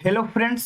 Hello friends.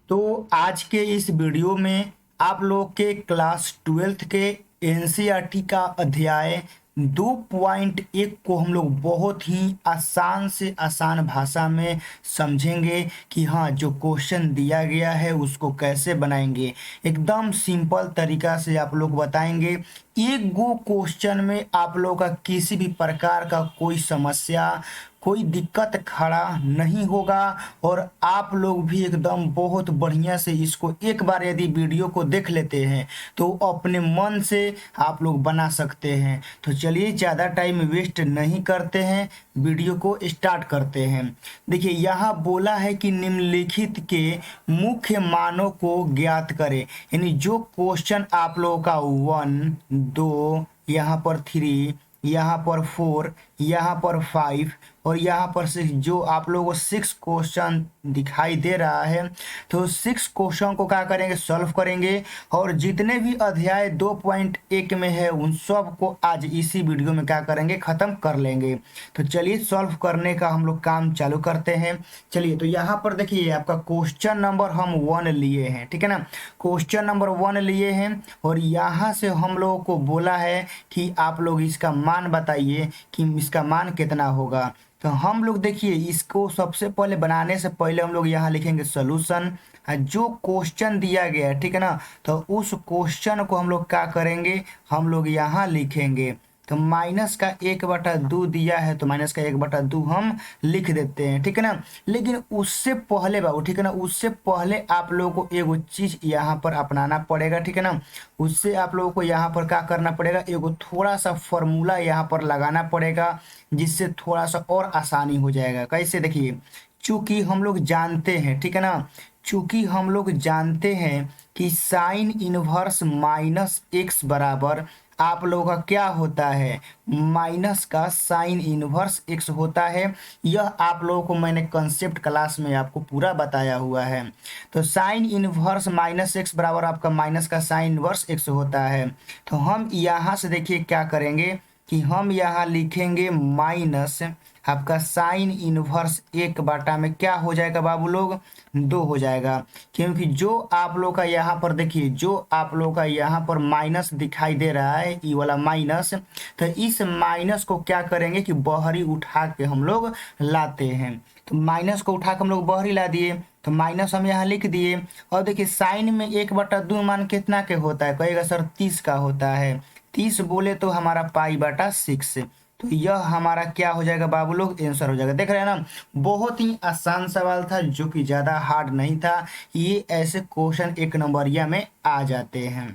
तो आज के इस वीडियो में आप लोग के क्लास ट्वेल्थ के एनसीईआरटी का अध्याय 2.1 को हम लोग बहुत ही आसान से आसान भाषा में समझेंगे कि हाँ, जो क्वेश्चन दिया गया है उसको कैसे बनाएंगे। एकदम सिंपल तरीका से आप लोग बताएंगे। एक गो क्वेश्चन में आप लोग का किसी भी प्रकार का कोई समस्या, कोई दिक्कत खड़ा नहीं होगा और आप लोग भी एकदम बहुत बढ़िया से इसको एक बार यदि वीडियो को देख लेते हैं तो अपने मन से आप लोग बना सकते हैं। तो चलिए ज़्यादा टाइम वेस्ट नहीं करते हैं, वीडियो को स्टार्ट करते हैं। देखिए यहाँ बोला है कि निम्नलिखित के मुख्य मानों को ज्ञात करें, यानी जो क्वेश्चन आप लोगों का 1 2 यहाँ पर 3 यहाँ पर 4 यहाँ पर 5 और यहाँ पर 6, जो आप लोगों को 6 क्वेश्चन दिखाई दे रहा है, तो 6 क्वेश्चन को क्या करेंगे, सॉल्व करेंगे और जितने भी अध्याय 2.1 में है उन सब को आज इसी वीडियो में क्या करेंगे, खत्म कर लेंगे। तो चलिए सॉल्व करने का हम लोग काम चालू करते हैं। चलिए तो यहाँ पर देखिए आपका क्वेश्चन नंबर हम 1 लिए हैं, ठीक है ना। क्वेश्चन नंबर 1 लिए हैं और यहाँ से हम लोगों को बोला है कि आप लोग इसका मान बताइए कि इसका मान कितना होगा। तो हम लोग देखिए इसको सबसे पहले बनाने से पहले हम लोग यहाँ लिखेंगे सोल्यूशन। जो क्वेश्चन दिया गया है, ठीक है ना, तो उस क्वेश्चन को हम लोग क्या करेंगे, हम लोग यहाँ लिखेंगे। तो माइनस का 1/2 दिया है तो माइनस का 1/2 हम लिख देते हैं, ठीक है ना। लेकिन उससे पहले बाबू, ठीक है ना, उससे पहले आप लोगों को एगो चीज यहाँ पर अपनाना पड़ेगा, ठीक है ना। उससे आप लोगों को यहाँ पर क्या करना पड़ेगा, एगो थोड़ा सा फॉर्मूला यहाँ पर लगाना पड़ेगा जिससे थोड़ा सा और आसानी हो जाएगा। कैसे, देखिए चूंकि हम लोग जानते हैं, ठीक है ना, चूंकि हम लोग जानते हैं कि साइन इनवर्स माइनस एक्स बराबर आप लोगों का क्या होता है, माइनस का साइन इनवर्स एक्स होता है। यह आप लोगों को मैंने कंसेप्ट क्लास में आपको पूरा बताया हुआ है। तो साइन इनवर्स माइनस एक्स बराबर आपका माइनस का साइन इनवर्स एक्स होता है। तो हम यहाँ से देखिए क्या करेंगे कि हम यहाँ लिखेंगे माइनस आपका साइन इनवर्स 1 में क्या हो जाएगा बाबू लोग, 2 हो जाएगा। क्योंकि जो आप लोग का यहाँ पर देखिए, जो आप लोग का यहाँ पर माइनस दिखाई दे रहा है, ये वाला माइनस, तो इस माइनस को क्या करेंगे कि बाहरी उठा के हम लोग लाते हैं। तो माइनस को उठा के हम लोग बाहरी ला दिए, तो माइनस हम यहाँ लिख दिए। और देखिए साइन में 1/2 मान कितना के होता है, कहेगा सर 30 का होता है। 30 बोले तो हमारा पाई/6। तो यह हमारा क्या हो जाएगा बाबू लोग, आंसर हो जाएगा। देख रहे हैं ना, बहुत ही आसान सवाल था जो कि ज्यादा हार्ड नहीं था। ये ऐसे क्वेश्चन 1 नंबरिया में आ जाते हैं।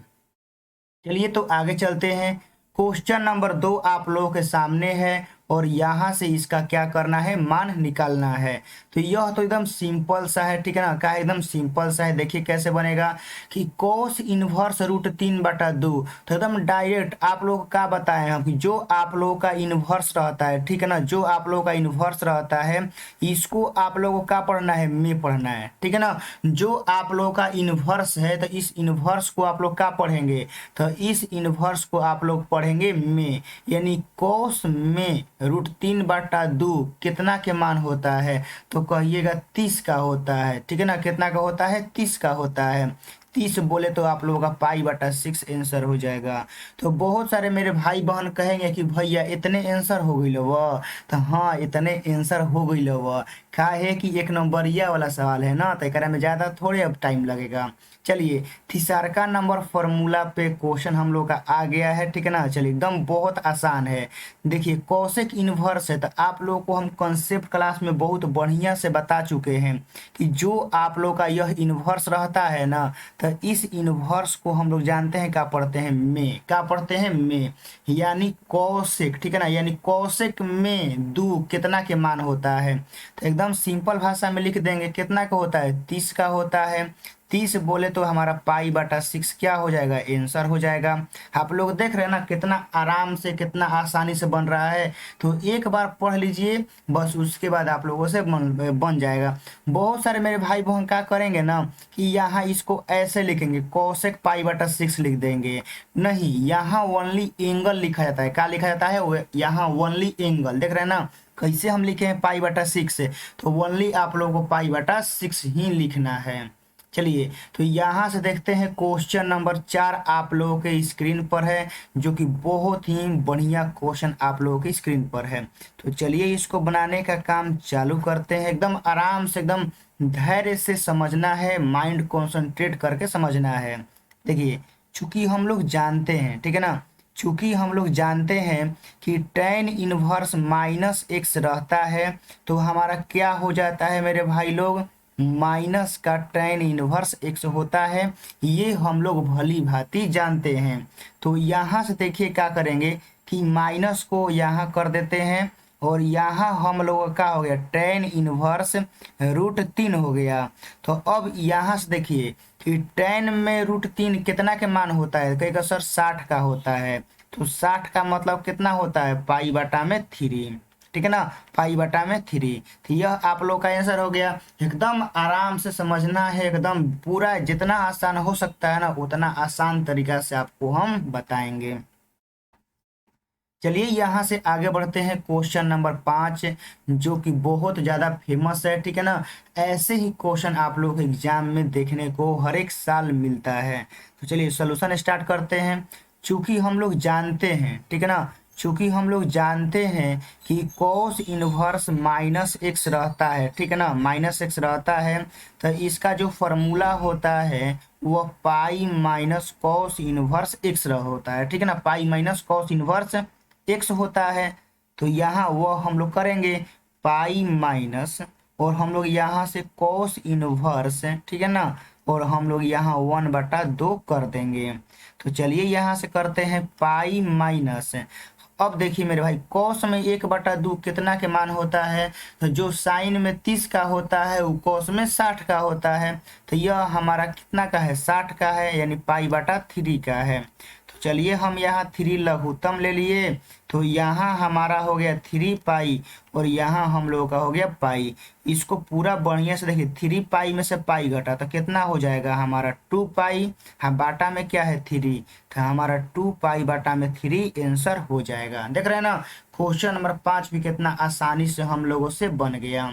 चलिए तो आगे चलते हैं। क्वेश्चन नंबर 2 आप लोगों के सामने है और यहाँ से इसका क्या करना है, मान निकालना है। तो यह तो एकदम सिंपल सा है, ठीक है ना, क्या एकदम सिंपल सा है। देखिए कैसे बनेगा कि कोस इनवर्स √3/2। तो एकदम डायरेक्ट आप लोग का बताए हम कि जो आप लोगों का इनवर्स रहता है, ठीक है ना, जो आप लोगों का इनवर्स रहता है इसको आप लोगों को क्या पढ़ना है, में पढ़ना है, ठीक है ना। जो आप लोगों का इनवर्स है तो इस इनवर्स को आप लोग क्या पढ़ेंगे, तो इस इनवर्स को आप लोग पढ़ेंगे में, यानी कोस में √3/2 कितना के मान होता है, तो कहिएगा 30 का होता है, ठीक है ना। कितना का होता है, 30 का होता है। 30 बोले तो आप लोगों का पाई/6 आंसर हो जाएगा। तो बहुत सारे मेरे भाई बहन कहेंगे कि भैया इतने आंसर हो गई लो वह, तो हाँ इतने आंसर हो गई लो वह, क्या है कि 1 नंबरिया वाला सवाल है ना, तो एकरा में ज़्यादा थोड़े अब टाइम लगेगा। चलिए तीसरा नंबर फॉर्मूला पे क्वेश्चन हम लोग का आ गया है, ठीक है ना। चलिए एकदम बहुत आसान है। देखिए कोसेक इनवर्स है, तो आप लोगों को हम कंसेप्ट क्लास में बहुत बढ़िया से बता चुके हैं कि जो आप लोग का यह इनवर्स रहता है ना, तो इस इनवर्स को हम लोग जानते हैं क्या पढ़ते हैं, में, क्या पढ़ते हैं, में, यानी कोसेक, ठीक है ना, यानी कोसेक में 2 कितना के मान होता है। तो एकदम सिंपल भाषा में लिख देंगे, कितना का होता है, 30 का होता है। 30 बोले तो हमारा पाई/6 क्या हो जाएगा, आंसर हो जाएगा। आप लोग देख रहे हैं ना कितना आराम से, कितना आसानी से बन रहा है। तो एक बार पढ़ लीजिए बस, उसके बाद आप लोगों से बन जाएगा। बहुत सारे मेरे भाई बहन क्या करेंगे ना कि यहाँ इसको ऐसे लिखेंगे, कोसेक पाई/6 लिख देंगे। नहीं, यहाँ ओनली एंगल लिखा जाता है। क्या लिखा जाता है, यहाँ ओनली एंगल, देख रहे हैं ना, कैसे हम लिखे हैं पाई बटा 6 से, तो ओनली आप लोगों को पाई बटा 6 ही लिखना है। चलिए तो यहाँ से देखते हैं क्वेश्चन नंबर 4 आप लोगों के स्क्रीन पर है, जो कि बहुत ही बढ़िया क्वेश्चन आप लोगों की स्क्रीन पर है। तो चलिए इसको बनाने का काम चालू करते हैं। एकदम आराम से, एकदम धैर्य से समझना है, माइंड कॉन्सेंट्रेट करके समझना है। देखिए चूंकि हम लोग जानते हैं, ठीक है ना, चूंकि हम लोग जानते हैं कि tan इनवर्स माइनस एक्स रहता है, तो हमारा क्या हो जाता है मेरे भाई लोग, माइनस का tan इनवर्स एक्स होता है। ये हम लोग भली भांति जानते हैं। तो यहाँ से देखिए क्या करेंगे कि माइनस को यहाँ कर देते हैं, और यहाँ हम लोगों का हो गया tan इनवर्स √3 हो गया। तो अब यहाँ से देखिए कि tan में √3 कितना के मान होता है, कहेगा सर 60 का होता है। तो 60 का मतलब कितना होता है, पाई बटा में 3, ठीक है ना, पाई बटा में 3। तो यह आप लोग का आंसर हो गया। एकदम आराम से समझना है, एकदम पूरा जितना आसान हो सकता है ना उतना आसान तरीका से आपको हम बताएंगे। चलिए यहाँ से आगे बढ़ते हैं क्वेश्चन नंबर 5, जो कि बहुत ज़्यादा फेमस है, ठीक है ना। ऐसे ही क्वेश्चन आप लोग एग्जाम में देखने को हर एक साल मिलता है। तो चलिए सॉल्यूशन स्टार्ट करते हैं। चूंकि हम लोग जानते हैं, ठीक है ना, चूंकि हम लोग जानते हैं कि cos इनवर्स माइनस एक्स रहता है, ठीक है ना, माइनस एक्स रहता है, तो इसका जो फॉर्मूला होता है वह pi minus cos inverse x होता है, ठीक है ना, pi minus cos inverse x होता है। तो यहाँ वह हम लोग करेंगे पाई माइनस, और हम लोग यहाँ से कॉस इनवर्स, ठीक है ना, और हम लोग यहाँ 1/2 कर देंगे। तो चलिए यहाँ से करते हैं पाई माइनस। अब देखिए मेरे भाई कॉस में 1/2 कितना के मान होता है, तो जो साइन में 30 का होता है वो कॉस में 60 का होता है। तो यह हमारा कितना का है, 60 का है, यानी पाई बटा 3 का है। तो चलिए हम यहाँ 3 लघुत्तम ले लिए, तो यहाँ हमारा हो गया 3 पाई, और यहाँ हम लोगों का हो गया पाई। इसको पूरा बढ़िया से देखिए, 3 पाई में से पाई घटा तो कितना हो जाएगा हमारा 2 पाई। हाँ बाटा में क्या है 3, तो हमारा 2 पाई बाटा में 3 आंसर हो जाएगा। देख रहे हैं ना, क्वेश्चन नंबर 5 भी कितना आसानी से हम लोगों से बन गया।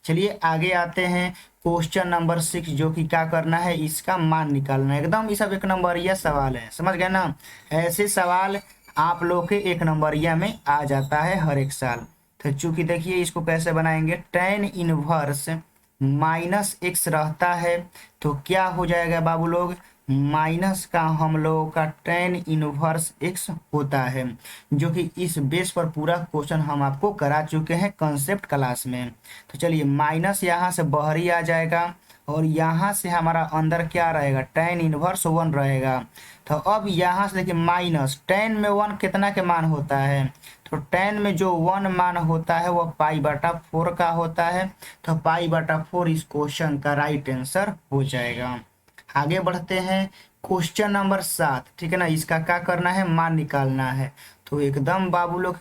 चलिए आगे आते हैं क्वेश्चन नंबर 6, जो कि क्या करना है, इसका मान निकालना है। एकदम ये सब 1 नंबरिया सवाल है, समझ गए ना। ऐसे सवाल आप लोग के 1 नंबरिया में आ जाता है हर एक साल। तो चूंकि देखिए इसको कैसे बनाएंगे, tan इनवर्स माइनस एक्स रहता है, तो क्या हो जाएगा बाबू लोग, माइनस का हम लोगों का tan इनवर्स एक्स होता है, जो कि इस बेस पर पूरा क्वेश्चन हम आपको करा चुके हैं कंसेप्ट क्लास में। तो चलिए माइनस यहाँ से बाहरी आ जाएगा, और यहाँ से हमारा अंदर क्या रहेगा, tan इनवर्स 1 रहेगा। तो अब यहाँ से देखिए माइनस tan में 1 कितना के मान होता है, तो tan में जो 1 मान होता है वह पाई बटा 4 का होता है। तो पाई बटा 4 इस क्वेश्चन का राइट आंसर हो जाएगा। आगे बढ़ते हैं क्वेश्चन नंबर 7, ठीक है ना, इसका क्या करना है, मान निकालना है। तो एकदम बाबू लोग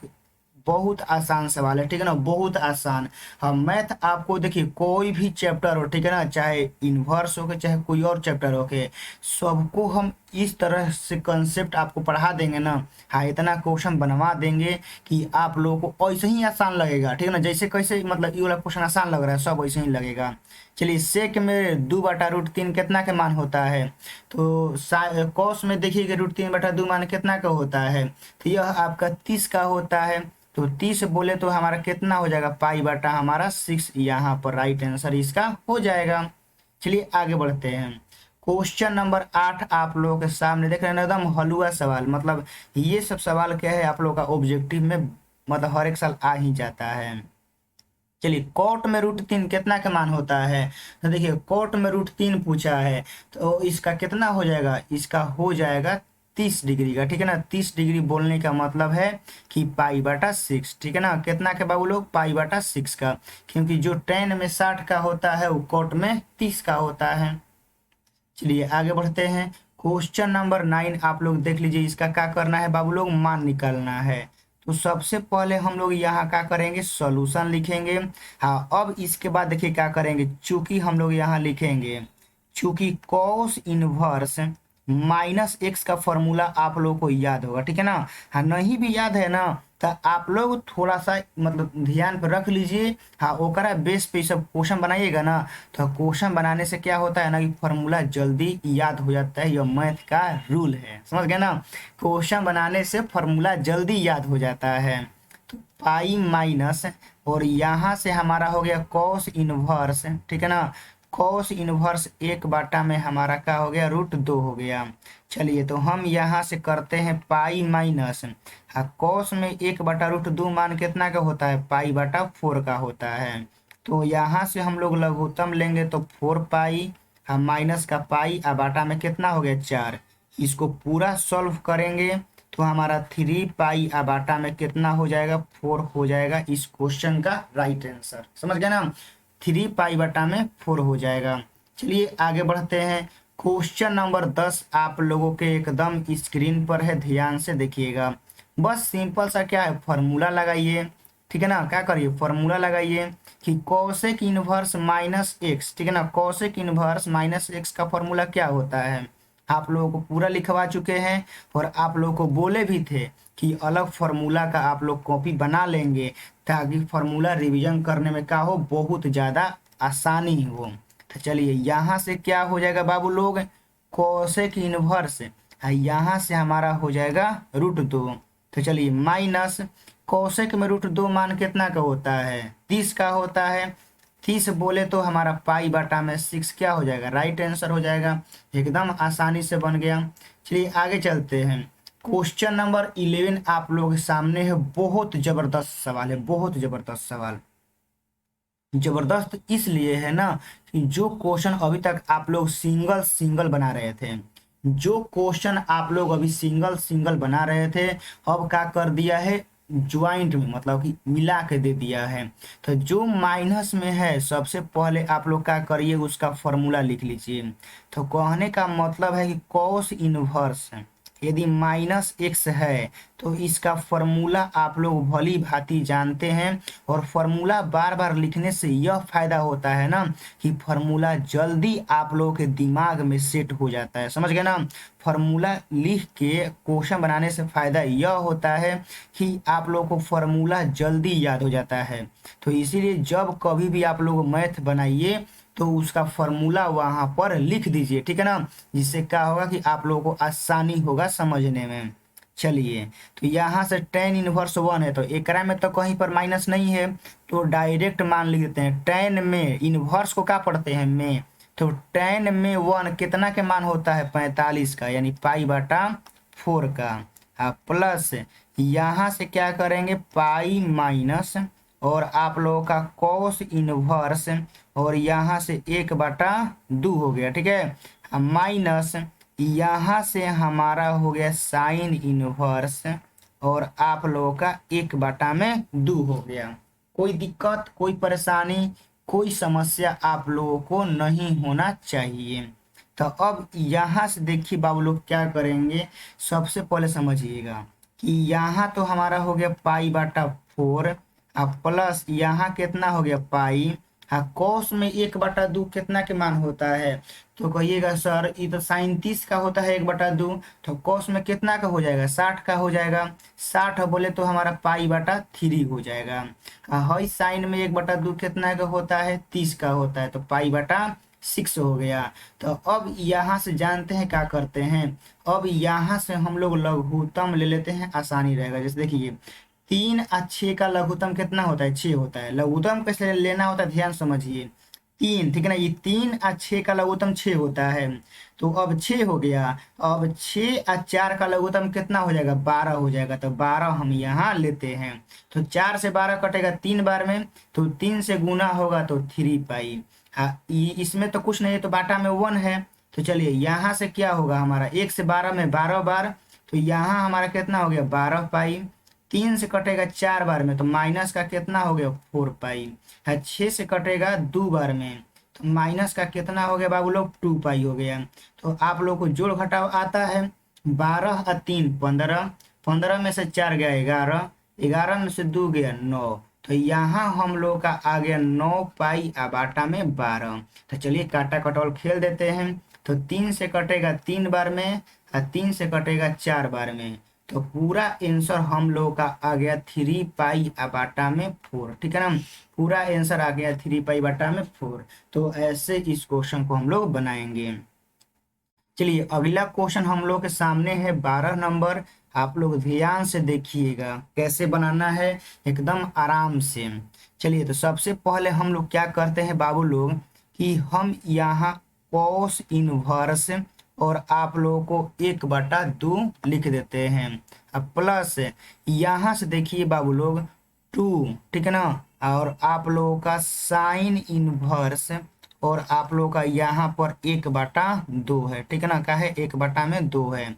बहुत आसान सवाल है, ठीक है ना, बहुत आसान। हम मैथ आपको देखिए कोई भी चैप्टर हो, ठीक है ना, चाहे इन्वर्स हो के चाहे कोई और चैप्टर हो के, सबको हम इस तरह से कंसेप्ट आपको पढ़ा देंगे ना, हाँ इतना क्वेश्चन बनवा देंगे कि आप लोगों को ऐसे ही आसान लगेगा, ठीक है ना, जैसे कैसे मतलब ये वाला क्वेश्चन आसान लग रहा है सब वैसे ही लगेगा। चलिए सेक में 2/√3 कितना के मान होता है, तो कॉस में देखिए कि √3/2 मान कितना का होता है, तो यह आपका 30 का होता है। तो 30 बोले तो हमारा कितना हो जाएगा, पाई बटा हमारा 6, यहाँ पर राइट आंसर इसका हो जाएगा। चलिए आगे बढ़ते हैं क्वेश्चन नंबर 8 आप लोगों के सामने देख रहे हैं, एकदम हलुआ सवाल। मतलब ये सब सवाल क्या है आप लोगों का ऑब्जेक्टिव में, मतलब हर एक साल आ ही जाता है। चलिए कोट में √3 कितना का मान होता है, तो देखिए कोट में √3 पूछा है, तो इसका कितना हो जाएगा, इसका हो जाएगा 30 डिग्री का, ठीक है ना। 30 डिग्री बोलने का मतलब है कि पाई बटा 6, ठीक है ना, कितना के बाबू लोग, पाई बटा 6 का, क्योंकि जो tan में 60 का होता है वो कोट में 30 का होता है। चलिए आगे बढ़ते हैं क्वेश्चन नंबर 9 आप लोग देख लीजिए, इसका क्या करना है बाबू लोग, मान निकालना है। तो सबसे पहले हम लोग यहाँ क्या करेंगे, सॉल्यूशन लिखेंगे। हाँ अब इसके बाद देखिए क्या करेंगे, चूंकि हम लोग यहाँ लिखेंगे, चूंकि कॉस इनवर्स माइनस एक्स का फॉर्मूला आप लोगों को याद होगा, ठीक है ना। हाँ नहीं भी याद है ना तो आप लोग थोड़ा सा मतलब ध्यान पे रख लीजिए। हाँ, ओकरा बेस पे सब क्वेश्चन बनाइएगा ना, तो क्वेश्चन बनाने से क्या होता है ना कि फॉर्मूला जल्दी याद हो जाता है। यह मैथ का रूल है, समझ गए ना। क्वेश्चन बनाने से फॉर्मूला जल्दी याद हो जाता है। तो पाई माइनस, और यहाँ से हमारा हो गया कॉस इनवर्स, ठीक है ना। कॉस इनवर्स 1 में हमारा क्या हो गया, √2 हो गया। चलिए तो हम यहाँ से करते हैं पाई माइनस, हाँ कॉस में 1/√2 मान कितना का होता है, पाई/4 का होता है। तो यहाँ से हम लोग लघुत्तम लेंगे तो 4 पाई, हाँ माइनस का पाई, बाटा में कितना हो गया 4। इसको पूरा सॉल्व करेंगे तो हमारा 3 पाई, बाटा में कितना हो जाएगा 4 हो जाएगा इस क्वेश्चन का राइट आंसर, समझ गए ना। 3 पाई/4 हो जाएगा। चलिए आगे बढ़ते हैं। क्वेश्चन नंबर 10 आप लोगों के एकदम स्क्रीन पर है, ध्यान से देखिएगा। बस सिंपल सा क्या है, फार्मूला लगाइए, ठीक है ना। क्या करिए, फार्मूला लगाइए कि कोसेक इनवर्स माइनस एक्स, ठीक है ना। कोसेक इनवर्स माइनस एक्स का फार्मूला क्या होता है, आप लोगों को पूरा लिखवा चुके हैं, और आप लोगों को बोले भी थे कि अलग फार्मूला का आप लोग कॉपी बना लेंगे, ताकि फार्मूला रिवीजन करने में क्या हो, बहुत ज़्यादा आसानी हो। तो चलिए यहाँ से क्या हो जाएगा बाबू लोग, कोसेक इनवर्स, यहाँ से हमारा हो जाएगा √2। तो चलिए माइनस, कोसेक में √2 मान कितना का होता है, 30 का होता है। 30 बोले तो हमारा पाई/6 क्या हो जाएगा, राइट आंसर हो जाएगा। एकदम आसानी से बन गया। चलिए आगे चलते हैं। क्वेश्चन नंबर 11 आप लोगों के सामने है। बहुत जबरदस्त सवाल है, बहुत जबरदस्त सवाल। जबरदस्त इसलिए है ना कि जो क्वेश्चन अभी तक आप लोग सिंगल सिंगल बना रहे थे, जो क्वेश्चन आप लोग अभी सिंगल सिंगल बना रहे थे, अब क्या कर दिया है, ज्वाइंट में, मतलब कि मिला के दे दिया है। तो जो माइनस में है सबसे पहले आप लोग क्या करिए, उसका फॉर्मूला लिख लीजिए। तो कहने का मतलब है कि कॉस इनवर्स यदि -x है तो इसका फॉर्मूला आप लोग भली भांति जानते हैं। और फॉर्मूला बार बार लिखने से यह फायदा होता है ना कि फॉर्मूला जल्दी आप लोगों के दिमाग में सेट हो जाता है, समझ गए ना। फॉर्मूला लिख के क्वेश्चन बनाने से फायदा यह होता है कि आप लोगों को फॉर्मूला जल्दी याद हो जाता है। तो इसीलिए जब कभी भी आप लोग मैथ बनाइए तो उसका फॉर्मूला वहां पर लिख दीजिए, ठीक है ना। जिससे क्या होगा कि आप लोगों को आसानी होगा समझने में। चलिए तो यहाँ से tan इनवर्स 1 है, तो एकरा में तो कहीं पर माइनस नहीं है, तो डायरेक्ट मान लिख देते हैं। tan में इनवर्स को क्या पढ़ते हैं, में, तो tan में 1 कितना के मान होता है, 45 का, यानी पाई/4 का। हाँ प्लस यहाँ से क्या करेंगे, पाई माइनस, और आप लोगों का कॉस इनवर्स, और यहाँ से 1/2 हो गया, ठीक है। माइनस यहाँ से हमारा हो गया साइन इनवर्स, और आप लोगों का 1/2 हो गया। कोई दिक्कत, कोई परेशानी, कोई समस्या आप लोगों को नहीं होना चाहिए। तो अब यहाँ से देखिए बाबू लोग क्या करेंगे, सबसे पहले समझिएगा कि यहाँ तो हमारा हो गया पाई/4, अब प्लस यहाँ कितना हो गया पाई, हाँ कॉस में 1/2 कितना के मान होता है, तो कहिएगा सर ये तो साइन 30 का होता है 1/2, तो कॉस में कितना का हो जाएगा, 60 का हो जाएगा। 60 बोले तो हमारा पाई/3 हो जाएगा। हाँ साइन में 1/2 कितना का होता है, 30 का होता है, तो पाई/6 हो गया। तो अब यहाँ से जानते हैं क्या करते हैं, अब यहाँ से हम लोग लघुत्तम ले लेते हैं, आसानी रहेगा। जैसे देखिए 3 और 6 का लघुत्तम कितना होता है, 6 होता है। लघुत्तम कैसे लेना होता है, ध्यान समझिए। 3, ठीक है ना, ये 3 और 6 का लघुत्तम 6 होता है। तो अब 6 हो गया, अब 6 और 4 का लघुत्तम कितना हो जाएगा, 12 हो जाएगा। तो 12 हम यहाँ लेते हैं। तो 4 से 12 कटेगा 3 बार में, तो 3 से गुना होगा तो 3 पाई। हाँ इसमें तो कुछ नहीं है, तो बाटा में 1 है। तो चलिए यहाँ से क्या होगा, हमारा 1 से 12 में 12 बार, तो यहाँ हमारा कितना हो गया 12 पाई। 3 से कटेगा 4 बार में, तो माइनस का कितना हो गया 4 पाई। है 6 से कटेगा 2 बार में, तो माइनस का कितना हो गया बाबू लोग 2 पाई हो गया। तो आप लोग को जोड़ घटाव आता है, 12 और 3 15, 15 में से 4 गया 11, 11 में से 2 गया 9, तो यहाँ हम लोग का आ गया 9 पाई, अब आटा में 12। तो चलिए काटा कटौल खेल देते हैं। तो 3 से कटेगा 3 बार में, और 3 से कटेगा 4 बार में, तो पूरा आंसर हम लोगों का आ गया 3 पाई/4, ठीक है ना। पूरा आंसर आ गया 3 पाई/4। तो ऐसे इस क्वेश्चन को हम लोग बनाएंगे। चलिए अगला क्वेश्चन हम लोग के सामने है 12 नंबर। आप लोग ध्यान से देखिएगा कैसे बनाना है, एकदम आराम से। चलिए तो सबसे पहले हम लोग क्या करते हैं बाबू लोग, कि हम यहाँ कॉस इनवर्स और आप लोगों को 1/2 लिख देते हैं। अब प्लस यहाँ से देखिए बाबू लोग 2, ठीक है ना। और आप लोगों का साइन इनवर्स और आप लोगों का यहाँ पर 1/2 है, ठीक है ना। क्या है, 1/2 है।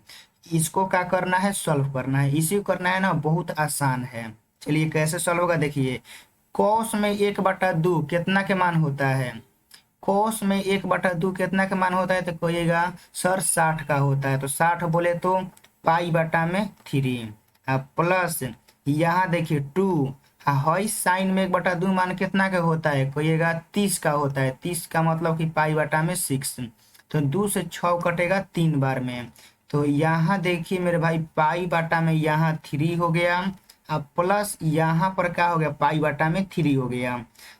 इसको क्या करना है, सॉल्व करना है। इसी को करना है ना, बहुत आसान है। चलिए कैसे सॉल्व होगा देखिए। कॉस में 1/2 कितना के मान होता है, कॉस में 1/2 कितना के मान होता है, तो कहिएगा सर 60 का होता है। तो 60 बोले तो पाई/3। अब प्लस यहाँ देखिए 2, हई साइन में 1/2 मान कितना का होता है, कहिएगा 30 का होता है। 30 का मतलब कि पाई/6। तो 2 से 6 कटेगा 3 बार में। तो यहाँ देखिए मेरे भाई पाई/में यहाँ 3 हो गया। अब प्लस यहाँ पर क्या हो गया, पाई/3 हो गया।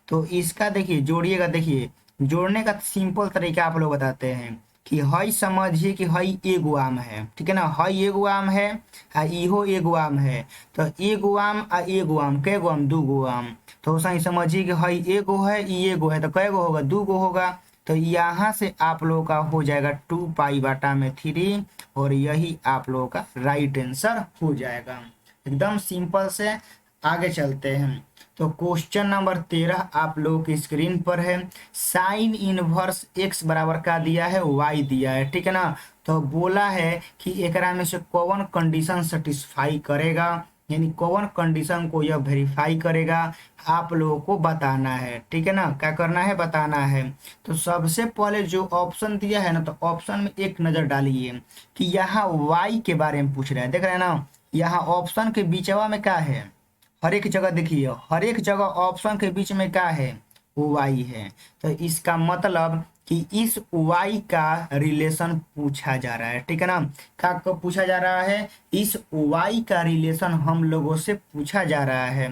तो इसका देखिए जोड़िएगा, देखिए जोड़ने का सिंपल तरीका आप लोग बताते हैं कि हई समझिए कि हई एगो आम है, ठीक है ना। हई एगो आम है आ इहो एगो आम है। तो एगो आम आ एगो आम, कैगो आम, 2 गो आम। तो सही समझिए कि हई एगो है, ई एगो है, तो कैगो होगा, 2 गो होगा। तो यहाँ से आप लोगों का हो जाएगा 2 पाई/3 और यही आप लोगों का राइट आंसर हो जाएगा। एकदम सिंपल से आगे चलते हैं। तो क्वेश्चन नंबर 13 आप लोगों की स्क्रीन पर है। साइन इनवर्स x बराबर का दिया है, y दिया है, ठीक है ना। तो बोला है कि एकरा में से कौन कंडीशन सेटिस्फाई करेगा, यानी कौन कंडीशन को यह वेरीफाई करेगा, आप लोगों को बताना है, ठीक है ना। क्या करना है, बताना है। तो सबसे पहले जो ऑप्शन दिया है ना, तो ऑप्शन में एक नजर डालिए कि यहाँ y के बारे में पूछ रहा है, देख रहे हैं ना। यहाँ ऑप्शन के बीचवा में क्या है, हर एक जगह देखिए, हर एक जगह ऑप्शन के बीच में क्या है, वाई है। तो इसका मतलब कि इस वाई का रिलेशन पूछा जा रहा है, ठीक है ना। क्या कब पूछा जा रहा है, इस वाई का रिलेशन हम लोगों से पूछा जा रहा है।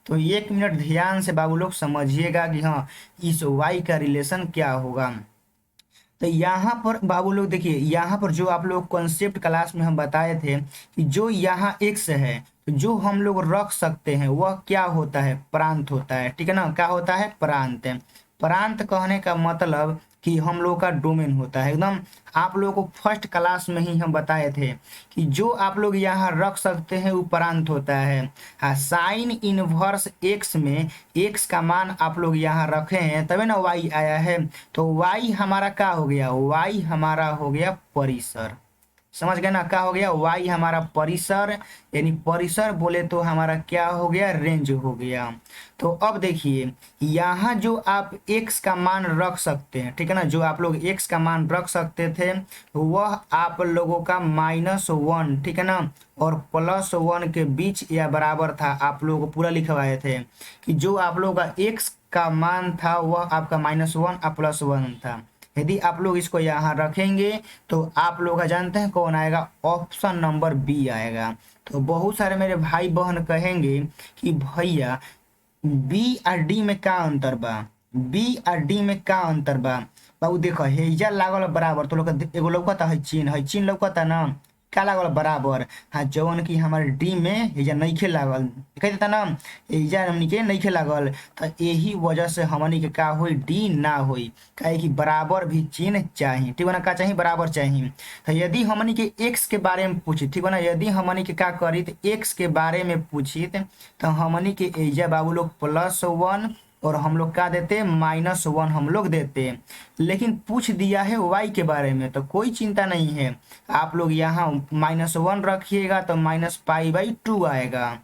तो 1 मिनट ध्यान से बाबू लोग समझिएगा कि हाँ इस वाई का रिलेशन क्या होगा। तो यहाँ पर बाबू लोग देखिए, यहाँ पर जो आप लोग कॉन्सेप्ट क्लास में हम बताए थे कि जो यहाँ एक्स है, तो जो हम लोग रख सकते हैं वह क्या होता है, प्रांत होता है, ठीक है ना। क्या होता है, प्रांत। प्रांत कहने का मतलब कि हम लोग का डोमेन होता है, एकदम आप लोगों को फर्स्ट क्लास में ही हम बताए थे कि जो आप लोग यहाँ रख सकते हैं वो प्रांत होता है। हाँ, साइन इनवर्स एक्स में एक्स का मान आप लोग यहाँ रखे हैं तभी ना वाई आया है। तो वाई हमारा क्या हो गया, वाई हमारा हो गया परिसर। समझ गए ना, क्या हो गया, वाई हमारा परिसर, यानी परिसर बोले तो हमारा क्या हो गया, रेंज हो गया। तो अब देखिए यहाँ जो आप x का मान रख सकते हैं, ठीक है ना, जो आप लोग x का मान रख सकते थे वह आप लोगों का -1, ठीक है ना, और +1 के बीच या बराबर था। आप लोगों को पूरा लिखवाए थे कि जो आप लोगों का x का मान था वह आपका -1 और +1 था। यदि आप लोग इसको यहाँ रखेंगे तो आप लोग का जानते हैं कौन आएगा, ऑप्शन नंबर बी आएगा। तो बहुत सारे मेरे भाई बहन कहेंगे कि भैया बी और डी में का अंतर बा, बी और डी में का अंतर बा। बाबू देखो हेजा लागल बराबर, तो लोग एगो लौकता है चीन, है चीन लौकता ना, क्या लागल बराबर। हाँ जौन की हमारे डी में हेजा नइखे लागल, कह देता ना हेजा हमनी के नइखे लागल। तो यही वजह से हमनी के का होई, डी ना होई, काहे कि बराबर भी चिन्ह चाहिए, ठीक है ना। का चाहिए, बराबर चाहिए। तो यदि हमनी के एक्स के बारे में पूछी, ठीक है ना, यदि हमनी के का करी तो एक्स के बारे में पूछी तो हमनी के एजा बाबू लोग +1 और हम लोग क्या देते, -1 हम लोग देते। लेकिन पूछ दिया है वाई के बारे में तो कोई चिंता नहीं है, आप लोग यहाँ -1 रखिएगा तो -पाई/2 आएगा।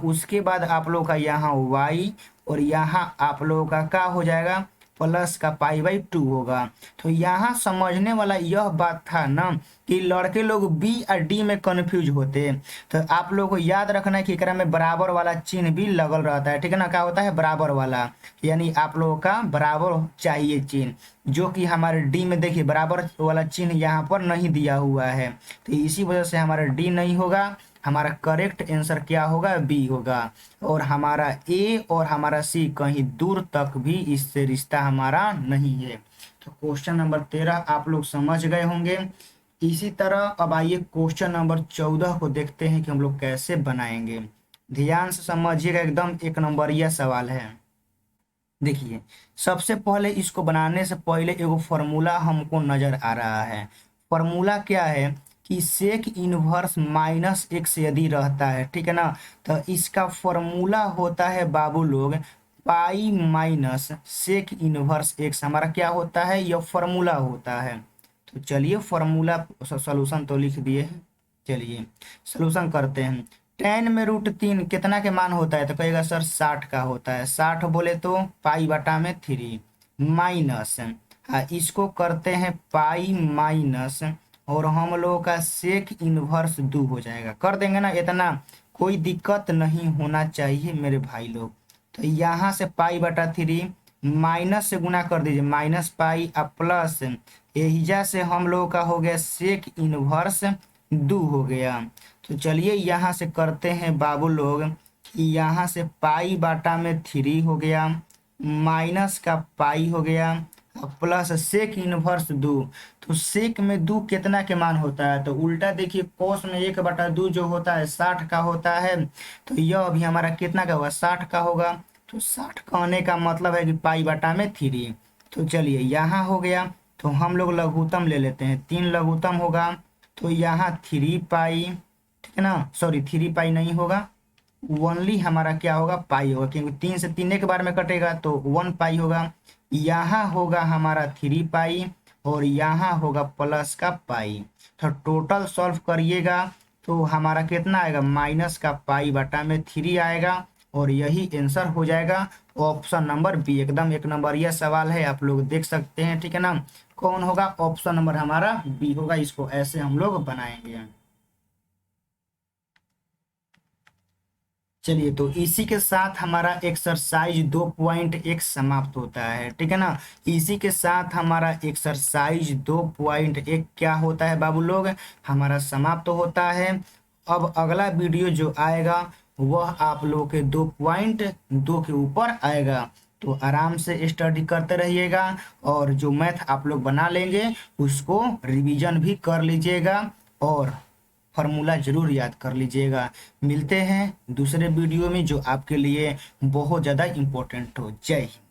उसके बाद आप लोग का यहाँ वाई और यहाँ आप लोगों का क्या हो जाएगा, प्लस का पाई/2 होगा। तो यहाँ समझने वाला यह बात था ना कि लड़के लोग बी और डी में कंफ्यूज होते। तो आप लोग को याद रखना है कि एकरा में बराबर वाला चिन्ह भी लगल रहता है, ठीक है ना। क्या होता है, बराबर वाला, यानी आप लोगों का बराबर चाहिए चिन्ह, जो कि हमारे डी में देखिए बराबर वाला चिन्ह यहाँ पर नहीं दिया हुआ है। तो इसी वजह से हमारा डी नहीं होगा। हमारा करेक्ट आंसर क्या होगा, बी होगा। और हमारा ए और हमारा सी कहीं दूर तक भी इससे रिश्ता हमारा नहीं है। तो क्वेश्चन नंबर 13 आप लोग समझ गए होंगे। इसी तरह अब आइए क्वेश्चन नंबर 14 को देखते हैं कि हम लोग कैसे बनाएंगे। ध्यान से समझिएगा, एकदम एक नंबरिया सवाल है। देखिए, सबसे पहले इसको बनाने से पहले एगो फॉर्मूला हमको नजर आ रहा है। फॉर्मूला क्या है कि सेक इनवर्स माइनस एक्स यदि रहता है, ठीक है ना, तो इसका फॉर्मूला होता है बाबू लोग pi minus sec inverse x. हमारा क्या होता है, यह फॉर्मूला होता है। तो चलिए फॉर्मूला सॉल्यूशन तो लिख दिए हैं, चलिए सॉल्यूशन करते हैं। 10 में √3 कितना के मान होता है, तो कहेगा सर 60 का होता है। 60 बोले तो पाई बटा में 3 माइनस, इसको करते हैं पाई माइनस, और हम लोगों का सेक इनवर्स 2 हो जाएगा। कर देंगे ना, इतना कोई दिक्कत नहीं होना चाहिए मेरे भाई लोग। तो यहाँ से पाई बटा 3 माइनस से गुना कर दीजिए, माइनस पाई अब प्लस एहिजा से हम लोगों का हो गया सेक इनवर्स 2 हो गया। तो चलिए यहाँ से करते हैं बाबू लोग कि यहाँ से पाई बाटा में 3 हो गया, माइनस का पाई हो गया, प्लस सेक इनवर्स 2। तो सेक में 2 कितना के मान होता है, तो उल्टा देखिए कोस में 1/2 जो होता है 60 का होता है। तो यह अभी हमारा कितना का होगा, 60 का होगा। तो 60 का होने का मतलब है कि पाई बटा में 3। तो चलिए यहाँ हो गया, तो हम लोग लघुत्तम ले लेते हैं, 3 लघुत्तम होगा। तो यहाँ 3 पाई, ठीक है ना, सॉरी 3 पाई नहीं होगा, ओनली हमारा क्या होगा, पाई होगा, क्योंकि 3 से 3 एक बार में कटेगा तो 1 पाई होगा। यहाँ होगा हमारा 3 पाई और यहाँ होगा प्लस का पाई। तो टोटल सॉल्व करिएगा तो हमारा कितना आएगा, माइनस का पाई बटा में 3 आएगा, और यही आंसर हो जाएगा ऑप्शन नंबर बी। एकदम एक नंबर यह सवाल है, आप लोग देख सकते हैं, ठीक है ना। कौन होगा, ऑप्शन नंबर हमारा बी होगा। इसको ऐसे हम लोग बनाएंगे। चलिए, तो इसी के साथ हमारा एक्सरसाइज 2.1 समाप्त होता है, ठीक है ना। इसी के साथ हमारा एक्सरसाइज 2.1 क्या होता है बाबू लोग, हमारा समाप्त होता है। अब अगला वीडियो जो आएगा वह आप लोगों के 2.2 के ऊपर आएगा। तो आराम से स्टडी करते रहिएगा, और जो मैथ आप लोग बना लेंगे उसको रिवीजन भी कर लीजिएगा, और फार्मूला जरूर याद कर लीजिएगा। मिलते हैं दूसरे वीडियो में जो आपके लिए बहुत ज़्यादा इम्पोर्टेंट हो। जय हिंद।